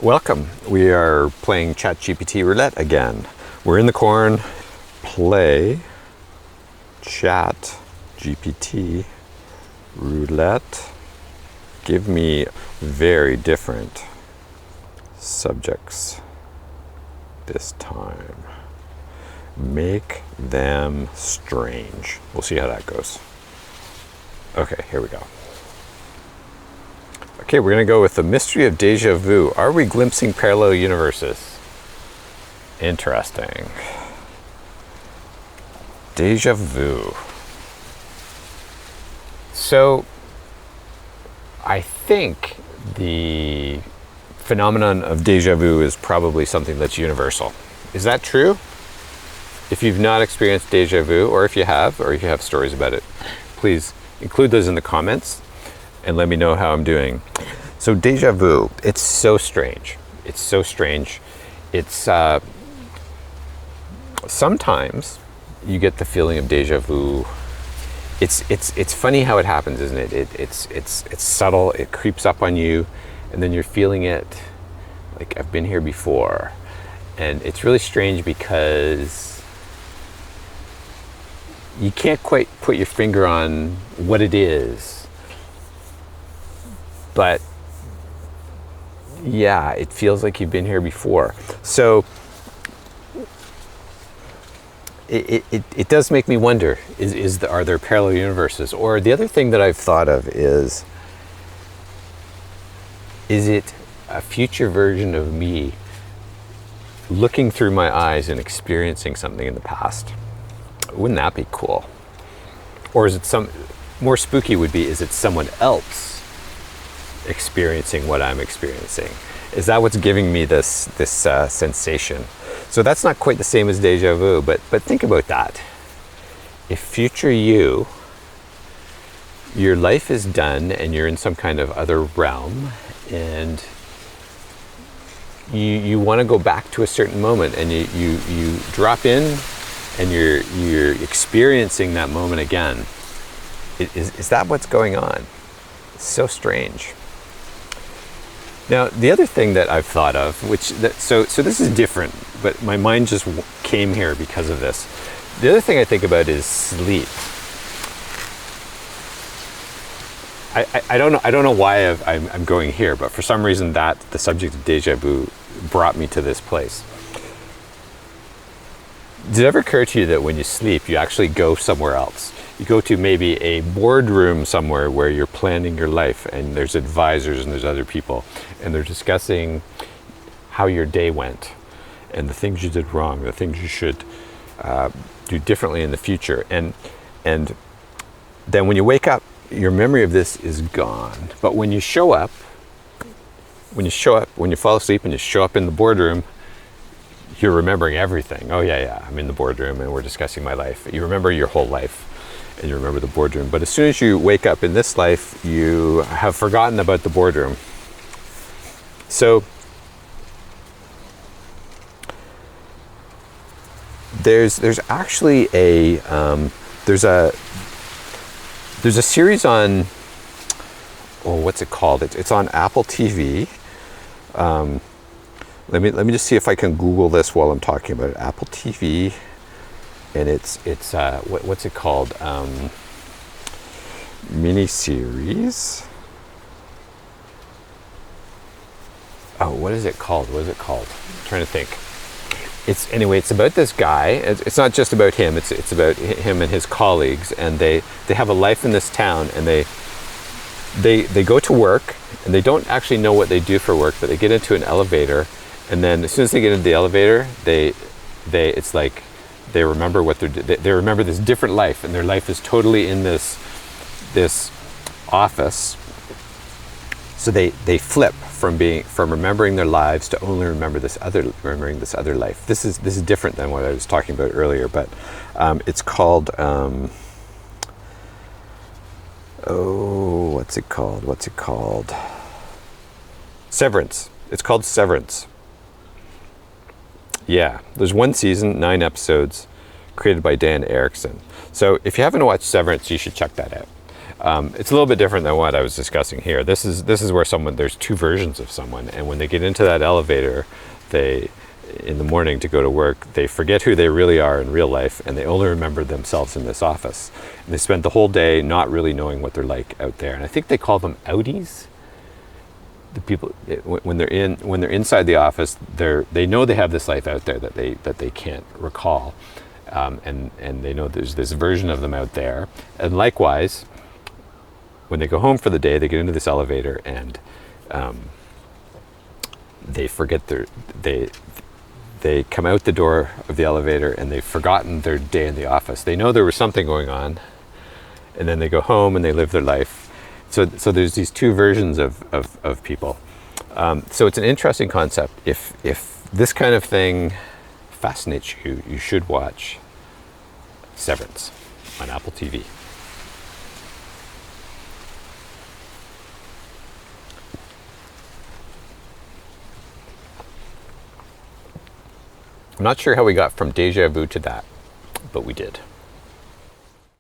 Welcome. We are playing ChatGPT Roulette again. We're in the corn. Play ChatGPT Roulette. Give me very different subjects this time. Make them strange. We'll see how that goes. Okay, here we go. Okay, we're going to go with the mystery of Deja Vu. Are we glimpsing parallel universes? Interesting. Deja Vu. So, I think the phenomenon of deja vu is probably something that's universal. Is that true? If you've not experienced deja vu, or if you have stories about it, please include those in the comments and let me know how I'm doing. So deja vu, it's so strange. It's so strange. It's sometimes you get the feeling of deja vu. It's funny how it happens, isn't it? It's subtle. It creeps up on you, and then you're feeling it like I've been here before, and it's really strange because you can't quite put your finger on what it is. But yeah, it feels like you've been here before. So it does make me wonder, are there parallel universes? Or the other thing that I've thought of is it a future version of me looking through my eyes and experiencing something in the past? Wouldn't that be cool? Or is it more spooky would be, is it someone else experiencing what I'm experiencing? Is that what's giving me this sensation? So that's not quite the same as deja vu, but think about that. If future you, your life is done and you're in some kind of other realm, and you want to go back to a certain moment, and you drop in and you're experiencing that moment again. Is that what's going on? It's so strange. Now, the other thing that I've thought of, so this is different, but my mind just came here because of this. The other thing I think about is sleep. I don't know why I'm going here, but for some reason the subject of deja vu brought me to this place. Did it ever occur to you that when you sleep, you actually go somewhere else? You go to maybe a boardroom somewhere where you're planning your life, and there's advisors and there's other people, and they're discussing how your day went and the things you did wrong, the things you should do differently in the future. And then when you wake up, your memory of this is gone. But when you fall asleep and you show up in the boardroom, you're remembering everything. Oh yeah, I'm in the boardroom and we're discussing my life. You remember your whole life and you remember the boardroom. But as soon as you wake up in this life, you have forgotten about the boardroom. So there's actually there's a series on, what's it called? It's on Apple TV. Let me just see if I can Google this while I'm talking about it. Apple TV, and it's what's it called? Miniseries. Oh, what is it called? I'm trying to think. It's about this guy. It's not just about him. It's about him and his colleagues, and they have a life in this town, and they go to work, and they don't actually know what they do for work, but they get into an elevator. And then as soon as they get into the elevator, it's like they remember they remember this different life, and their life is totally in this office. So they flip from remembering their lives to only remembering this other life. This is different than what I was talking about earlier, but it's called what's it called? Severance. It's called Severance. Yeah, there's one season, 9 episodes, created by Dan Erickson. So if you haven't watched Severance, you should check that out. It's a little bit different than what I was discussing here. This is where there's two versions of someone, and when they get into that elevator, in the morning to go to work, they forget who they really are in real life, and they only remember themselves in this office. And they spend the whole day not really knowing what they're like out there. And I think they call them outies. The people, when they're inside the office, they know they have this life out there that they can't recall, and they know there's this version of them out there. And likewise, when they go home for the day, they get into this elevator and they forget they come out the door of the elevator and they've forgotten their day in the office. They know there was something going on, and then they go home and they live their life. So there's these two versions of people. So it's an interesting concept. If this kind of thing fascinates you, you should watch Severance on Apple TV. I'm not sure how we got from Deja Vu to that, but we did.